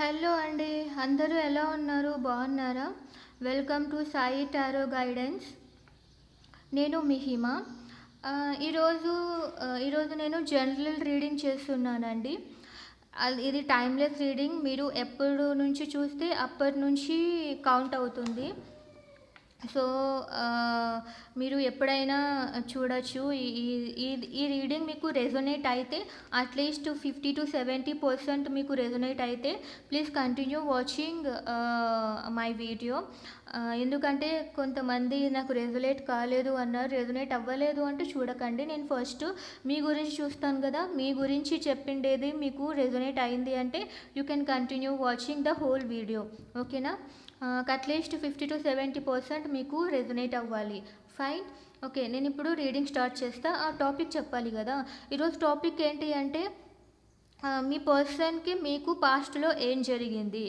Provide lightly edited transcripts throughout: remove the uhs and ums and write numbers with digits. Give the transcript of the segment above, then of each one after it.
Hello అండి. అందరూ ఎలా ఉన్నారు? బాగున్నారా? Welcome to Sai tarot guidance. నేను మీ హిమ. ఈరోజు ఈరోజు నేను జనరల్ రీడింగ్ చేస్తున్నానండి. ఇది టైమ్లెస్ రీడింగ్. మీరు ఎప్పుడు నుంచి చూస్తే అప్పటి నుంచి కౌంట్ అవుతుంది. సో మీరు ఎప్పుడైనా చూడొచ్చు. ఈ ఈ ఈ రీడింగ్ మీకు రెజొనేట్ అయితే అట్లీస్ట్ 50-70% మీకు రెజొనేట్ అయితే please continue watching my video. ఎందుకంటే కొంతమంది నాకు రెజొనేట్ కాలేదు అన్నారు. రెజొనేట్ అవ్వలేదు అంటే చూడకండి. నేను ఫస్ట్ మీ గురించి చూస్తాను కదా, మీ గురించి చెప్పిండేది మీకు రెజొనేట్ అయింది అంటే you can continue watching the whole video. ఓకేనా? అట్లీస్ట్ 50-70% మీకు రెజొనేట్ అవ్వాలి. ఫైన్. ఓకే, నేను ఇప్పుడు రీడింగ్ స్టార్ట్ చేస్తా. ఆ టాపిక్ చెప్పాలి కదా. ఈరోజు టాపిక్ ఏంటి అంటే మీ పర్సన్కి మీకు పాస్ట్లో ఏం జరిగింది.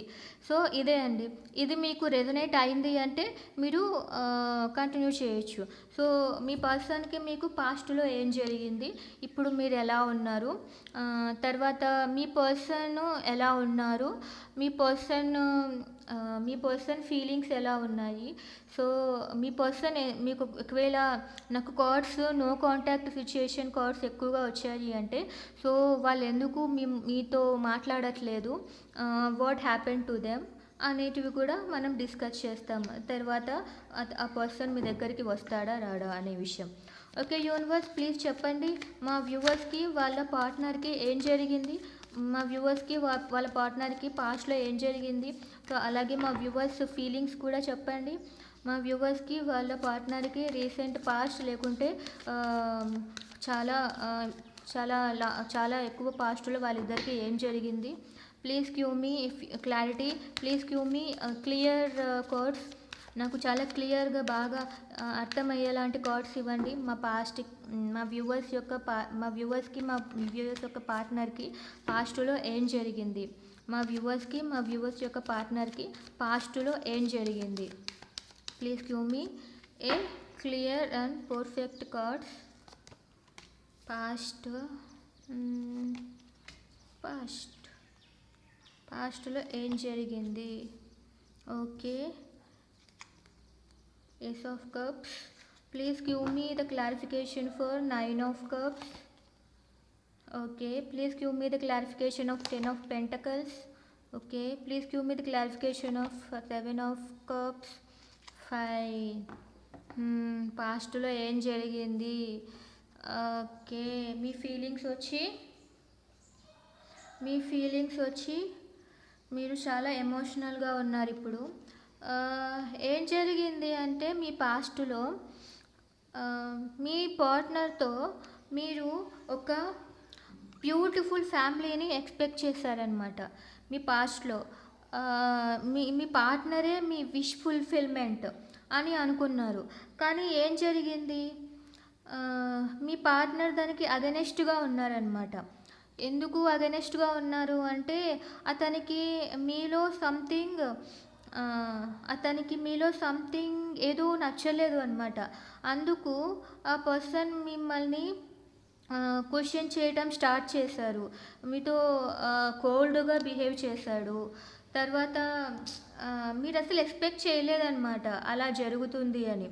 సో ఇదే అండి. ఇది మీకు రెజొనేట్ అయింది అంటే మీరు కంటిన్యూ చేయొచ్చు. సో మీ పర్సన్కి మీకు పాస్ట్లో ఏం జరిగింది, ఇప్పుడు మీరు ఎలా ఉన్నారు, తర్వాత మీ పర్సన్ ఎలా ఉన్నారు, మీ పర్సన్ ఫీలింగ్స్ ఎలా ఉన్నాయి. సో మీ పర్సన్ మీకు ఒకవేళ నాకు cards no contact situation cards ఎక్కువగా వచ్చాయి అంటే సో వాళ్ళు ఎందుకు మీతో మాట్లాడట్లేదు, వాట్ హ్యాపెన్ టు దెమ్ అనేటివి కూడా మనం డిస్కస్ చేస్తాం. తర్వాత ఆ పర్సన్ మీ దగ్గరికి వస్తాడా రాడా అనే విషయం. ఓకే యూనివర్స్, ప్లీజ్ చెప్పండి మా వ్యూవర్స్కి వాళ్ళ పార్ట్నర్కి ఏం జరిగింది, మా వ్యూవర్స్కి వాళ్ళ పార్ట్నర్కి పాస్ట్లో ఏం జరిగింది. సో అలాగే మా వ్యూవర్స్ ఫీలింగ్స్ కూడా చెప్పండి. మా వ్యూవర్స్కి వాళ్ళ పార్ట్నర్కి రీసెంట్ పాస్ట్ లేకుంటే చాలా చాలా చాలా ఎక్కువ పాస్ట్లో వాళ్ళిద్దరికి ఏం జరిగింది. Please give me clarity, please give me clear cards. నాకు చాలా క్లియర్గా బాగా అర్థమయ్యేలాంటి కార్డ్స్ ఇవ్వండి. మా వ్యూవర్స్ యొక్క పార్ట్నర్కి పాస్ట్లో ఏం జరిగింది. మా వ్యూవర్స్ యొక్క పార్ట్నర్కి పాస్ట్లో ఏం జరిగింది. Please give me a clear and perfect cards. పాస్ట్లో ఏం జరిగింది. Okay, Ace of Cups. Please give me the clarification for Nine of Cups. Okay, please give me the clarification of Ten of Pentacles. Okay, please give me the clarification of Seven of Cups. Fine. పాస్ట్లో ఏం జరిగింది. Okay, మీ feelings వచ్చి మీరు చాలా ఎమోషనల్గా ఉన్నారు ఇప్పుడు. ఏం జరిగింది అంటే మీ పాస్ట్లో మీ పార్ట్నర్తో మీరు ఒక బ్యూటిఫుల్ ఫ్యామిలీని ఎక్స్పెక్ట్ చేశారనమాట. మీ పాస్ట్లో మీ పార్ట్నరే మీ విష్ ఫుల్ఫిల్మెంట్ అని అనుకున్నారు. కానీ ఏం జరిగింది, మీ పార్ట్నర్ దానికి అగెనెస్ట్గా ఉన్నారనమాట. ఎందుకు అగెనెస్ట్గా ఉన్నారు అంటే అతనికి మీలో సంథింగ్ ఏదో నచ్చలేదు అనమాట. అందుకు ఆ పర్సన్ మిమ్మల్ని క్వశ్చన్ చేయడం స్టార్ట్ చేశారు. మీతో కోల్డ్గా బిహేవ్ చేశాడు. తర్వాత మీరు అసలు ఎక్స్పెక్ట్ చేయలేదన్నమాట అలా జరుగుతుంది అని.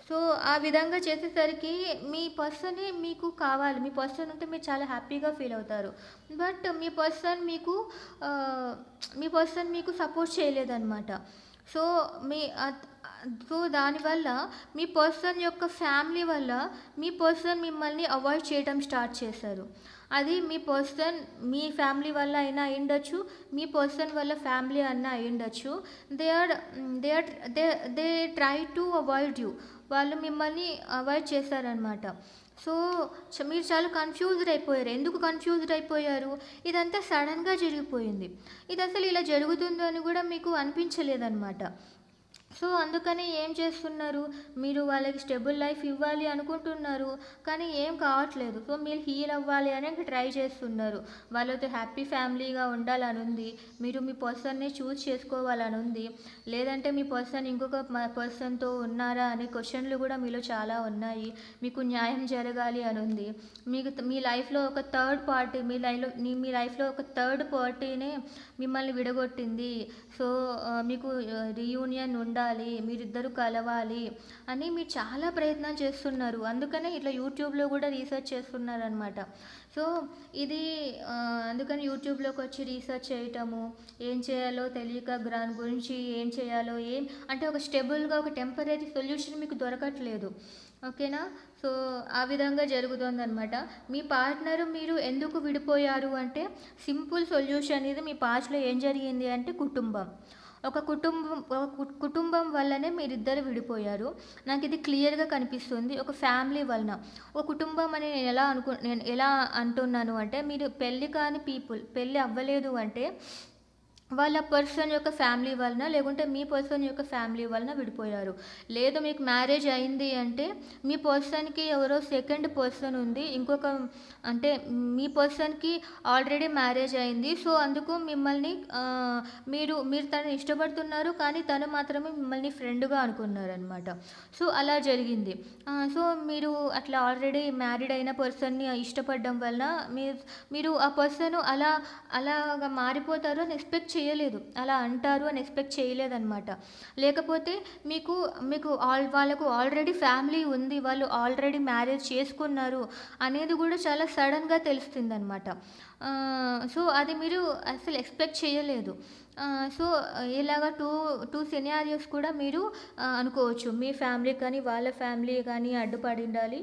సో ఆ విధంగా చేసేసరికి మీ పర్సనే మీకు కావాలి. మీ పర్సన్ ఉంటే మీరు చాలా హ్యాపీగా ఫీల్ అవుతారు. బట్ మీ పర్సన్ మీకు సపోర్ట్ చేయలేదన్నమాట. సో దానివల్ల మీ పర్సన్ యొక్క ఫ్యామిలీ వల్ల మీ పర్సన్ మిమ్మల్ని అవాయిడ్ చేయడం స్టార్ట్ చేశారు. అది మీ ఫ్యామిలీ వల్ల అయినా అయ్యుండొచ్చు, మీ పర్సన్ వల్ల ఫ్యామిలీ అయినా అయ్యుండొచ్చు. They try to avoid you. వాళ్ళు మిమ్మల్ని అవాయిడ్ చేశారనమాట. సో మీరు చాలా కన్ఫ్యూజ్డ్ అయిపోయారు. ఎందుకు కన్ఫ్యూజ్డ్ అయిపోయారు? ఇదంతా సడన్గా జరిగిపోయింది. ఇది అసలు ఇలా జరుగుతుందని కూడా మీకు అనిపించలేదన్నమాట. సో అందుకని ఏం చేస్తున్నారు, మీరు వాళ్ళకి స్టెబుల్ లైఫ్ ఇవ్వాలి అనుకుంటున్నారు, కానీ ఏం కావట్లేదు. సో మీరు హీల్ అవ్వాలి అని ట్రై చేస్తున్నారు, వాళ్ళతో హ్యాపీ ఫ్యామిలీగా ఉండాలని ఉంది, మీరు మీ పర్సన్ని చూస్ చేసుకోవాలని ఉంది, లేదంటే మీ పర్సన్ ఇంకొక పర్సన్తో ఉన్నారా అనే క్వశ్చన్లు కూడా మీలో చాలా ఉన్నాయి, మీకు న్యాయం జరగాలి అని ఉంది, మీకు మీ లైఫ్లో ఒక థర్డ్ పార్టీ మీ లైఫ్లో ఒక థర్డ్ పార్టీనే మిమ్మల్ని విడగొట్టింది. సో మీకు రీయూనియన్ ఉండాలి, మీరిద్దరూ కలవాలి అని మీరు చాలా ప్రయత్నాలు చేస్తున్నారు. అందుకనే ఇట్లా యూట్యూబ్లో కూడా రీసెర్చ్ చేస్తున్నారనమాట. సో ఇది అందుకని యూట్యూబ్లోకి వచ్చి రీసెర్చ్ చేయటము, ఏం చేయాలో తెలియక దాని గురించి ఏం చేయాలో అంటే ఒక స్టెబుల్గా ఒక టెంపరీ సొల్యూషన్ మీకు దొరకట్లేదు. ఓకేనా? సో ఆ విధంగా జరుగుతుందనమాట. మీ పార్ట్నరు మీరు ఎందుకు విడిపోయారు అంటే సింపుల్ సొల్యూషన్ ఇది. మీ పాస్ట్లో ఏం జరిగింది అంటే ఒక కుటుంబం వల్లనే మీరిద్దరు విడిపోయారు. నాకు ఇది క్లియర్గా కనిపిస్తుంది. ఒక ఫ్యామిలీ వలన, ఒక కుటుంబం అని నేను ఎలా అంటున్నాను అంటే, మీరు పెళ్ళి కాని పెళ్ళి అవ్వలేదు అంటే వాళ్ళ పర్సన్ యొక్క ఫ్యామిలీ వలన, లేకుంటే మీ పర్సన్ యొక్క ఫ్యామిలీ వలన విడిపోయారు. లేదు మీకు మ్యారేజ్ అయింది అంటే మీ పర్సన్కి ఎవరో సెకండ్ పర్సన్ ఉంది, అంటే మీ పర్సన్కి ఆల్రెడీ మ్యారేజ్ అయింది. సో అందుకు మిమ్మల్ని మీరు తనని ఇష్టపడుతున్నారు, కానీ తను మాత్రమే మిమ్మల్ని ఫ్రెండ్గా అనుకున్నారనమాట. సో అలా జరిగింది. సో మీరు అట్లా ఆల్రెడీ మ్యారీడ్ అయిన పర్సన్ని ఇష్టపడడం వలన మీరు ఆ పర్సన్ అలాగా మారిపోతారు అని ఎక్స్పెక్ట్ చేయలేదు, అలా అంటారు అని ఎక్స్పెక్ట్ చేయలేదన్నమాట. లేకపోతే వాళ్ళకు ఆల్రెడీ ఫ్యామిలీ ఉంది, వాళ్ళు ఆల్రెడీ మ్యారేజ్ చేసుకున్నారు అనేది కూడా చాలా సడన్గా తెలుస్తుందన్నమాట. సో అది మీరు అసలు ఎక్స్పెక్ట్ చేయలేదు. సో ఇలాగ టూ సినారియోస్ కూడా మీరు అనుకోవచ్చు. మీ ఫ్యామిలీ కానీ వాళ్ళ ఫ్యామిలీ కానీ అడ్డుపడి ఉండాలి,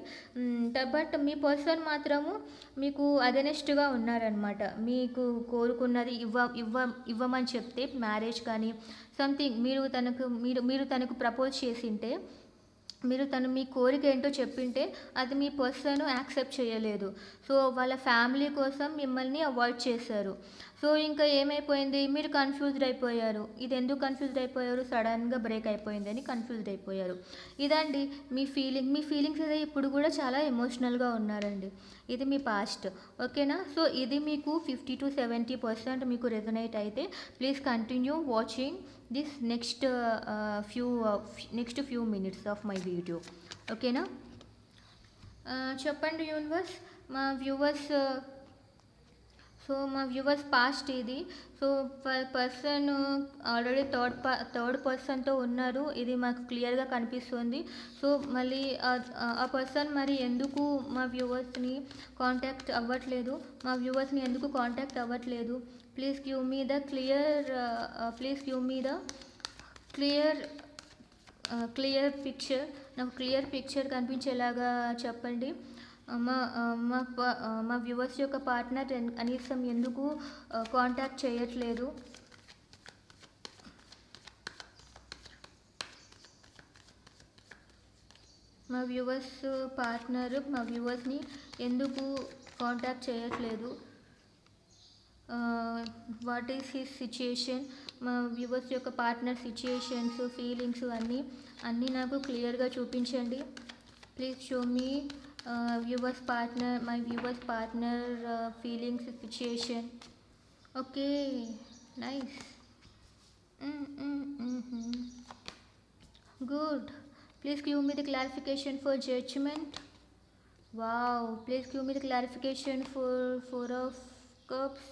బట్ మీ పర్సన్ మాత్రము మీకు అగెనెస్ట్గా ఉన్నారనమాట. మీకు కోరుకున్నది ఇవ్వమని చెప్తే మ్యారేజ్ కానీ సంథింగ్ మీరు తనకు ప్రపోజ్ చేసింటే, మీ కోరిక ఏంటో చెప్పింటే అది మీ పర్సన్ యాక్సెప్ట్ చేయలేదు. సో వాళ్ళ ఫ్యామిలీ కోసం మిమ్మల్ని అవాయిడ్ చేశారు. సో ఇంకా ఏమైపోయింది, మీరు కన్ఫ్యూజ్డ్ అయిపోయారు. ఇది ఎందుకు కన్ఫ్యూజ్డ్ అయిపోయారు, సడన్గా బ్రేక్ అయిపోయిందని కన్ఫ్యూజ్డ్ అయిపోయారు. ఇదండి మీ ఫీలింగ్స్ అయితే ఇప్పుడు కూడా చాలా ఎమోషనల్గా ఉన్నారండి. ఇది మీ పాస్ట్. ఓకేనా? సో ఇది మీకు 50 to 70% మీకు రెజొనేట్ అయితే please continue watching this next few minutes of my video. ఓకేనా? చెప్పండి యూనివర్స్, మా వ్యూవర్స్ పాస్ట్ ఇది. సో పర్సన్ ఆల్రెడీ థర్డ్ పర్సన్తో ఉన్నారు, ఇది మాకు క్లియర్గా కనిపిస్తుంది. సో మళ్ళీ ఆ పర్సన్ మరి ఎందుకు మా వ్యూవర్స్ని కాంటాక్ట్ అవ్వట్లేదు, please give me the clear picture. నాకు క్లియర్ పిక్చర్ కనిపించేలాగా చెప్పండి. మా వ్యూవర్స్ యొక్క పార్ట్నర్ కనీసం ఎందుకు కాంటాక్ట్ చేయట్లేదు? మా వ్యూవర్స్ని ఎందుకు కాంటాక్ట్ చేయట్లేదు? What is his situation? మా వ్యూవర్స్ యొక్క పార్ట్నర్ సిచ్యుయేషన్స్, ఫీలింగ్స్ అన్నీ నాకు క్లియర్గా చూపించండి. Please show me my viewers partner feelings, situation. Okay, nice. Good. Please give me the clarification for judgment. Wow. Please give me the clarification for Four of Cups.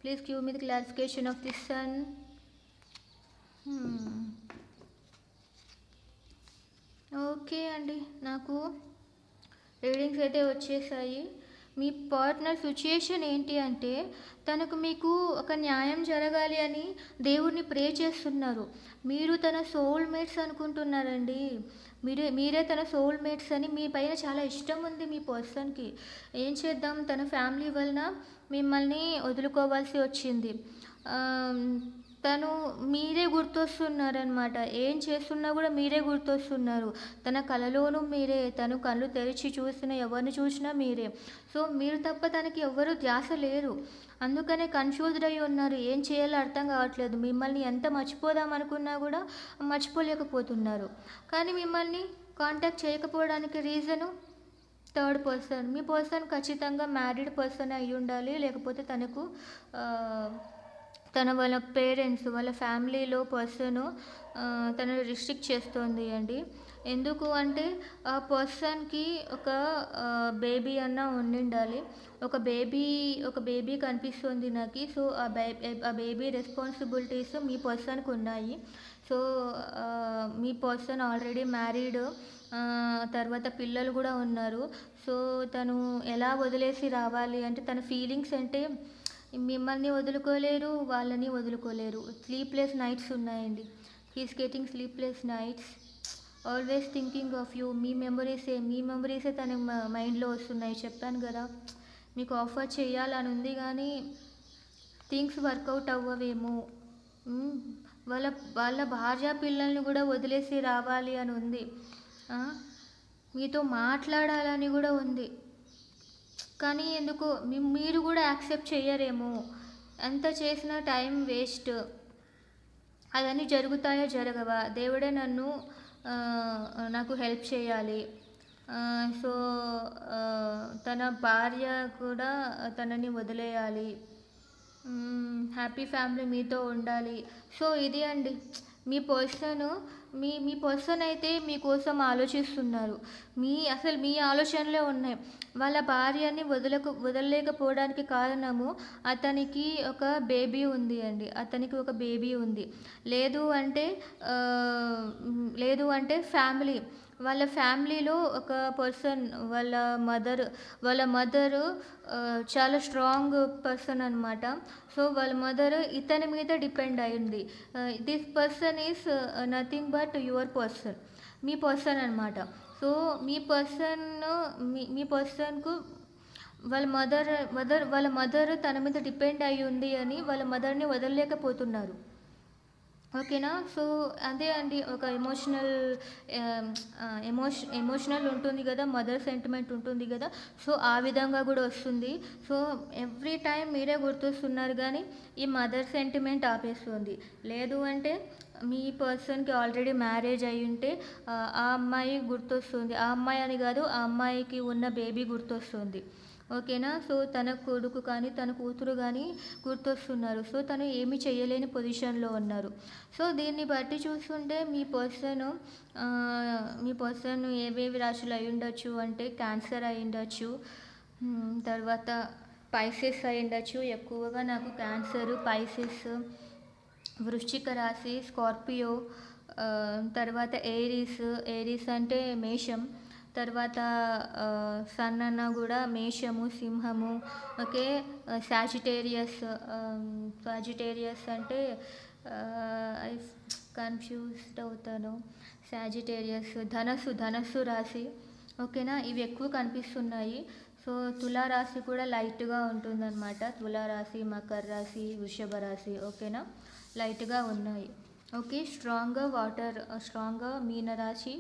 Please give me the clarification of the Sun. Okay అండి, నాకు readings అయితే వచ్చేసాయి. మీ partner situation ఏంటి అంటే, మీకు ఒక న్యాయం జరగాలి అని దేవుడిని ప్రే చేస్తున్నారు. మీరు తన సోల్మేట్స్ అనుకుంటున్నారండి. మీరే తన సోల్మేట్స్ అని. మీ పైన చాలా ఇష్టం ఉంది మీ పర్సన్కి. ఏం చేద్దాం, తన ఫ్యామిలీ వలన మిమ్మల్ని వదులుకోవాల్సి వచ్చింది. తను మీరే గుర్తొస్తున్నారనమాట. ఏం చేస్తున్నా కూడా మీరే గుర్తొస్తున్నారు. తన కలలోనూ మీరే, తను కళ్ళు తెరిచి చూసిన ఎవరిని చూసినా మీరే. సో మీరు తప్ప తనకి ఎవ్వరు ధ్యాస లేరు. అందుకనే కన్‌ఫ్యూజ్డ్ అయ్యి ఉన్నారు. ఏం చేయాలో అర్థం కావట్లేదు. మిమ్మల్ని ఎంత మర్చిపోదాం అనుకున్నా కూడా మర్చిపోలేకపోతున్నారు. కానీ మిమ్మల్ని కాంటాక్ట్ చేయకపోవడానికి రీజను థర్డ్ పర్సన్. మీ పర్సన్ ఖచ్చితంగా మ్యారీడ్ పర్సన్ అయ్యుండాలి. లేకపోతే తనకు వాళ్ళ పేరెంట్స్, వాళ్ళ ఫ్యామిలీలో పర్సను తనని రిస్ట్రిక్ట్ చేస్తోంది అండి. ఎందుకు అంటే ఆ పర్సన్‌కి ఒక బేబీ అన్నా ఉండిండాలి. ఒక బేబీ కనిపిస్తుంది నాకి. సో ఆ బేబీ రెస్పాన్సిబిలిటీస్ మీ పర్సన్‌కి ఉన్నాయి. సో మీ పర్సన్ ఆల్రెడీ మ్యారీడ్, తర్వాత పిల్లలు కూడా ఉన్నారు. సో తను ఎలా వదిలేసి రావాలి అంటే తన ఫీలింగ్స్ అంటే మిమ్మల్ని వదులుకోలేరు, వాళ్ళని వదులుకోలేరు. స్లీప్‌లెస్ నైట్స్ ఉన్నాయండి. He is getting sleepless nights. Always thinking of you. మీ మెమరీసే తన మైండ్‌లో వస్తున్నాయి. చెప్పాను కదా! మీకు ఆఫర్ చేయాలని ఉంది కానీ థింగ్స్ వర్కౌట్ అవ్వవేమో. వాళ్ళ వాళ్ళ భార్య పిల్లల్ని కూడా వదిలేసి రావాలి అని ఉంది. మీతో మాట్లాడాలని కూడా ఉంది. కానీ ఎందుకో మీరు కూడా యాక్సెప్ట్ చెయ్యరేమో. ఎంత చేసినా టైం వేస్ట్. అవన్నీ జరుగుతాయో జరగవా? దేవుడే నాకు హెల్ప్ చేయాలి. సో తన భార్య కూడా తనని వదిలేయాలి. హ్యాపీ ఫ్యామిలీ మీతో ఉండాలి. సో ఇది అండి మీ పర్సన్ అయితే మీకోసం ఆలోచిస్తున్నారు. అసలు మీ ఆలోచనలే ఉన్నాయి. వాళ్ళ భార్యని వదలలేకపోవడానికి కారణము అతనికి ఒక బేబీ ఉంది అండి. లేదు అంటే వాళ్ళ ఫ్యామిలీలో ఒక పర్సన్, వాళ్ళ మదరు చాలా స్ట్రాంగ్ పర్సన్ అనమాట. సో వాళ్ళ మదర్ ఇతని మీద డిపెండ్ అయ్యింది. This person is nothing but your person, me person అనమాట. సో మీ పర్సన్కు వాళ్ళ మదర్ తన మీద డిపెండ్ అయ్యి ఉంది అని వాళ్ళ మదర్ని వదలలేకపోతున్నారు. ఓకేనా? సో అదే అండి, ఒక ఎమోషనల్ ఉంటుంది కదా, మదర్ సెంటిమెంట్ ఉంటుంది కదా. సో ఆ విధంగా కూడా వస్తుంది. సో ఎవ్రీ టైం మీరే గుర్తొస్తున్నారు కానీ ఈ మదర్ సెంటిమెంట్ ఆపేస్తుంది. లేదు అంటే మీ పర్సన్కి ఆల్రెడీ మ్యారేజ్ అయ్యి ఉంటే ఆ అమ్మాయి గుర్తొస్తుంది. ఆ అమ్మాయి అని కాదు, ఆ అమ్మాయికి ఉన్న బేబీ గుర్తొస్తుంది. ఓకేనా? సో తన కొడుకు కానీ తన కూతురు కానీ గుర్తొస్తున్నారు. సో తను ఏమీ చేయలేని పొజిషన్లో ఉన్నారు. సో దీన్ని బట్టి చూస్తుంటే మీ పర్సన్ ఏవేవి రాశులు అయి ఉండొచ్చు అంటే క్యాన్సర్ అయి ఉండొచ్చు, తర్వాత పైసెస్ అయి ఉండొచ్చు. ఎక్కువగా నాకు క్యాన్సరు, పైసెస్, వృశ్చిక రాశి, స్కార్పియో, తర్వాత ఏరీస్ అంటే మేషం, తర్వాత సన్ అన్న కూడా మేషము, సింహము. ఓకే. సాజిటేరియస్ అంటే కన్ఫ్యూజ్డ్ అవుతాను. సాజిటేరియస్, ధనస్సు రాశి. ఓకేనా? ఇవి ఎక్కువ కనిపిస్తున్నాయి. సో తులారాశి కూడా లైట్గా ఉంటుందన్నమాట. తులారాశి, మకర రాశి, వృషభ రాశి. ఓకేనా? లైట్గా ఉన్నాయి. ఓకే. స్ట్రాంగ్గా మీనరాశి,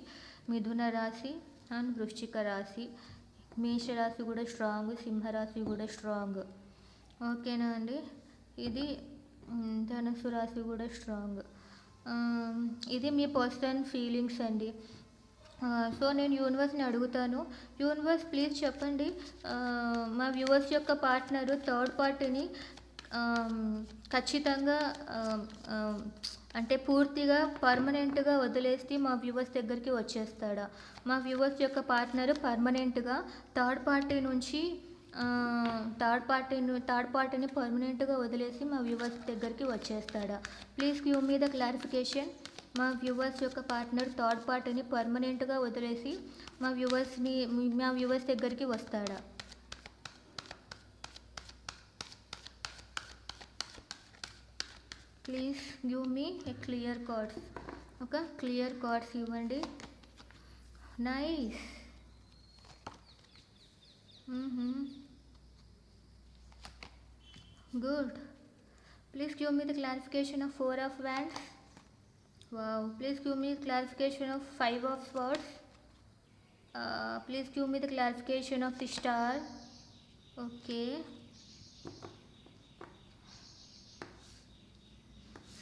మిథున రాశి అండ్ వృశ్చిక రాశి. మేషరాశి కూడా స్ట్రాంగ్, సింహరాశి కూడా స్ట్రాంగ్. ఓకేనా అండి? ఇది ధనుసు రాశి కూడా స్ట్రాంగ్. ఇది మీ పర్సనల్ ఫీలింగ్స్ అండి. సో నేను యూనివర్స్ని అడుగుతాను, యూనివర్స్ ప్లీజ్ చెప్పండి, మా వ్యూవర్స్ యొక్క పార్ట్నరు థర్డ్ పార్టీని ఖచ్చితంగా అంటే పూర్తిగా పర్మనెంట్గా వదిలేసి మా వ్యూవర్స్ దగ్గరికి వచ్చేస్తాడా? మా వ్యూవర్స్ యొక్క పార్ట్నర్ పర్మనెంట్గా థర్డ్ పార్టీని పర్మనెంట్గా వదిలేసి మా వ్యూవర్స్ దగ్గరికి వచ్చేస్తాడా? Please give me the clarification. మా వ్యూవర్స్ యొక్క పార్ట్నర్ థర్డ్ పార్టీని పర్మనెంట్గా వదిలేసి మా వ్యూవర్స్ దగ్గరికి వస్తాడా? Please give me a clear cards. Okay, clear cards ఇవ్వండి. Nice. Good. Please give me the clarification of Four of Wands. Wow. Please give me clarification of Five of Swords. Please give me the clarification of the Star. Okay.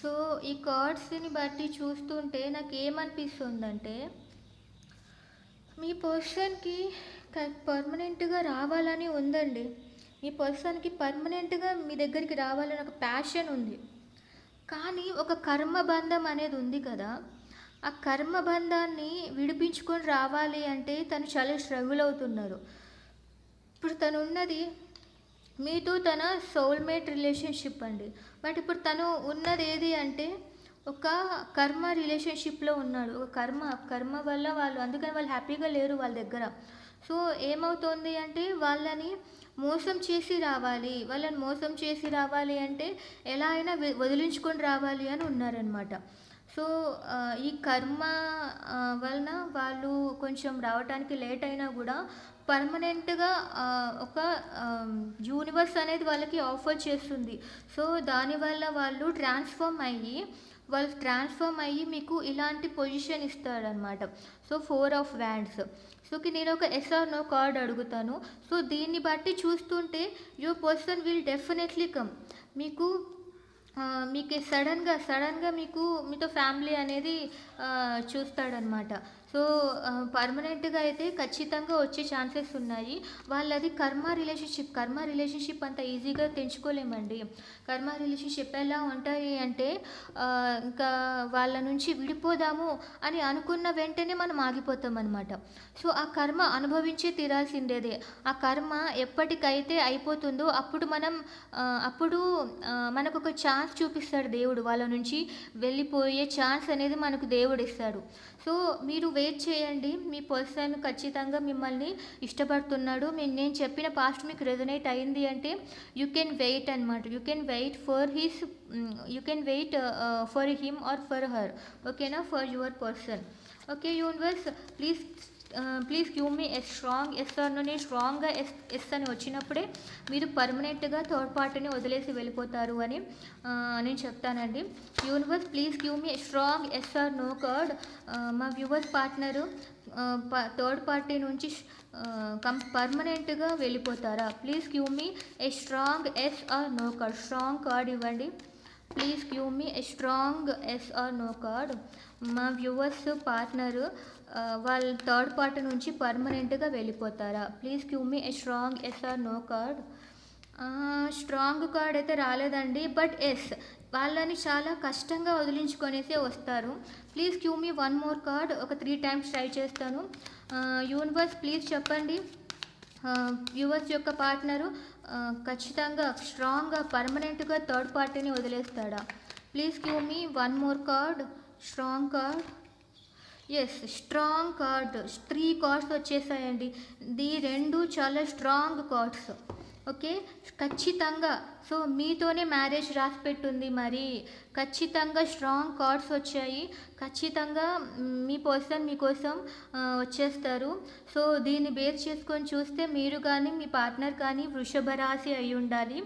So ఈ కార్డ్స్ని బట్టి చూస్తుంటే నాకు ఏమనిపిస్తుందంటే, మీ పర్సన్కి పర్మనెంట్గా రావాలని ఉందండి. మీ పర్సన్కి పర్మనెంట్గా మీ దగ్గరికి రావాలని ఒక ప్యాషన్ ఉంది. కానీ ఒక కర్మబంధం అనేది ఉంది కదా, ఆ కర్మబంధాన్ని విడిపించుకొని రావాలి అంటే తను చాలా స్ట్రగుల్ అవుతున్నారు. ఇప్పుడు తను ఉన్నది మీతో తన సోల్మేట్ రిలేషన్షిప్ అండి. బట్ ఇప్పుడు తను ఉన్నది ఏది అంటే ఒక కర్మ రిలేషన్షిప్లో ఉన్నాడు. ఒక కర్మ వల్ల వాళ్ళు, అందుకని వాళ్ళు హ్యాపీగా లేరు వాళ్ళ దగ్గర. సో ఏమవుతుంది అంటే వాళ్ళని మోసం చేసి రావాలి, వాళ్ళని మోసం చేసి రావాలి అంటే ఎలా అయినా వదిలించుకొని రావాలి అని ఉన్నారనమాట. సో ఈ కర్మ వలన వాళ్ళు కొంచెం రావడానికి లేట్ అయినా కూడా పర్మనెంట్గా ఒక యూనివర్స్ అనేది వాళ్ళకి ఆఫర్ చేస్తుంది. సో దానివల్ల వాళ్ళు ట్రాన్స్ఫార్మ్ అయ్యి మీకు ఇలాంటి పొజిషన్ ఇస్తాడనమాట. So four of wands. సోకి నేను ఒక ఎస్ ఆర్ నో కార్డ్ అడుగుతాను. సో దీన్ని బట్టి చూస్తుంటే your person will definitely come. మీకు సడన్గా మీకు మీతో ఫ్యామిలీ అనేది చూస్తాడనమాట. సో పర్మనెంట్గా అయితే ఖచ్చితంగా వచ్చే ఛాన్సెస్ ఉన్నాయి. వాళ్ళది కర్మ రిలేషన్షిప్ అంత ఈజీగా తెంచుకోలేమండి. కర్మ రిలేషన్షిప్ ఎలా ఉంటాయి అంటే ఇంకా వాళ్ళ నుంచి విడిపోదాము అని అనుకున్న వెంటనే మనం ఆగిపోతాం అనమాట. సో ఆ కర్మ అనుభవించే తీరాల్సిందేదే. ఆ కర్మ ఎప్పటికైతే అయిపోతుందో అప్పుడు మనకు ఒక ఛాన్స్ చూపిస్తాడు దేవుడు. వాళ్ళ నుంచి వెళ్ళిపోయే ఛాన్స్ అనేది మనకు దేవుడు ఇస్తాడు. సో మీరు వెయిట్ చేయండి. మీ పర్సన్ ఖచ్చితంగా మిమ్మల్ని ఇష్టపడుతున్నాడు. నేను చెప్పిన పాస్ట్ మీకు రెజొనేట్ అయింది అంటే యూ కెన్ వెయిట్ అనమాట. You can wait for him or for her. ఓకేనా, for your person. Okay universe, please give me yes strong yes or no. నేను స్ట్రాంగ్గా ఎస్ అని వచ్చినప్పుడే మీరు పర్మనెంట్గా థర్డ్ పార్టీని వదిలేసి వెళ్ళిపోతారు అని నేను చెప్తానండి. Universe, please give me strong yes or no card. మా వ్యూవర్స్ పార్ట్నరు థర్డ్ పార్టీ నుంచి పర్మనెంట్గా వెళ్ళిపోతారా? Please give me a strong yes or no card. Strong card ఇవ్వండి. Please give me a strong yes or no card. మా viewers partner వాళ్ళ third party నుంచి పర్మనెంట్గా వెళ్ళిపోతారా? Please give me a strong yes or no card. Strong card అయితే రాలేదండి, but yes, వాళ్ళని చాలా కష్టంగా వదిలించుకొనేసే వస్తారు. Please give me one more card. ఒక 3 times ట్రై చేస్తాను. యూనివర్స్ ప్లీజ్ చెప్పండి, వ్యూవర్స్ యొక్క పార్ట్నరు ఖచ్చితంగా స్ట్రాంగ్గా పర్మనెంట్గా థర్డ్ పార్టీని వదిలేస్తాడా? Please give me one more card. Strong card. Yes, strong card. 3 cards వచ్చేసాయండి. ఈ 2 చాలా స్ట్రాంగ్ కార్డ్స్. ఓకే, ఖచ్చితంగా. సో మీతోనే మ్యారేజ్ రాసి పెట్టుంది. మరి ఖచ్చితంగా స్ట్రాంగ్ కార్డ్స్ వచ్చాయి. ఖచ్చితంగా మీ పర్సన్ మీకోసం వచ్చేస్తారు. సో దీన్ని బేస్ చేసుకొని చూస్తే మీరు కానీ మీ పార్ట్నర్ కానీ వృషభ రాశి అయి ఉండాలి.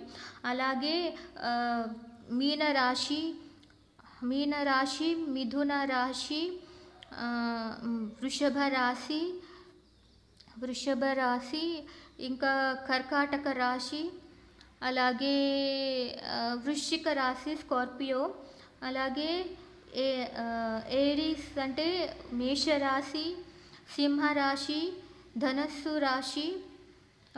అలాగే మీనరాశి, మిథున రాశి, వృషభ రాశి, ఇంకా కర్కాటక రాశి, అలాగే వృశ్చిక రాశి స్కార్పియో, అలాగే ఏరీస్ అంటే మేషరాశి, సింహరాశి, ధనస్సు రాశి.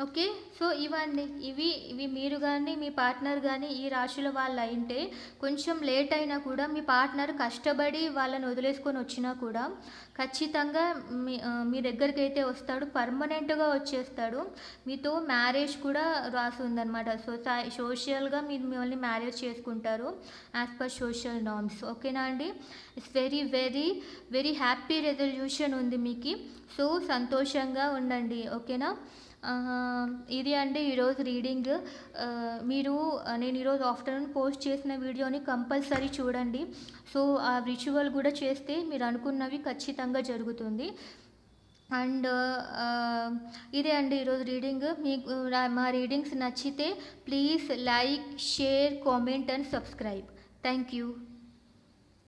ఓకే, సో ఇవి మీరు కానీ మీ పార్ట్నర్ కానీ ఈ రాశుల వాళ్ళు అయింటే కొంచెం లేట్ అయినా కూడా మీ పార్ట్నర్ కష్టపడి వాళ్ళని వదిలేసుకొని వచ్చినా కూడా ఖచ్చితంగా మీ దగ్గరికి అయితే వస్తాడు. పర్మనెంట్గా వచ్చేస్తాడు. మీతో మ్యారేజ్ కూడా రాసి ఉందన్నమాట. సోషల్గా మిమ్మల్ని మ్యారేజ్ చేసుకుంటారు యాజ్ పర్ సోషల్ నార్మ్స్. ఓకేనా అండి? It's very very very happy resolution ఉంది మీకు. సో సంతోషంగా ఉండండి. ఓకేనా? ఇది అండి ఈరోజు రీడింగ్. నేను ఈరోజు ఆఫ్టర్నూన్ పోస్ట్ చేసిన వీడియోని కంపల్సరీ చూడండి. సో ఆ రిచువల్ కూడా చేస్తే మీరు అనుకున్నవి ఖచ్చితంగా జరుగుతుంది. అండ్ ఇదే అండి ఈరోజు రీడింగ్. మీకు మా రీడింగ్స్ నచ్చితే please like, share, comment and subscribe. Thank you.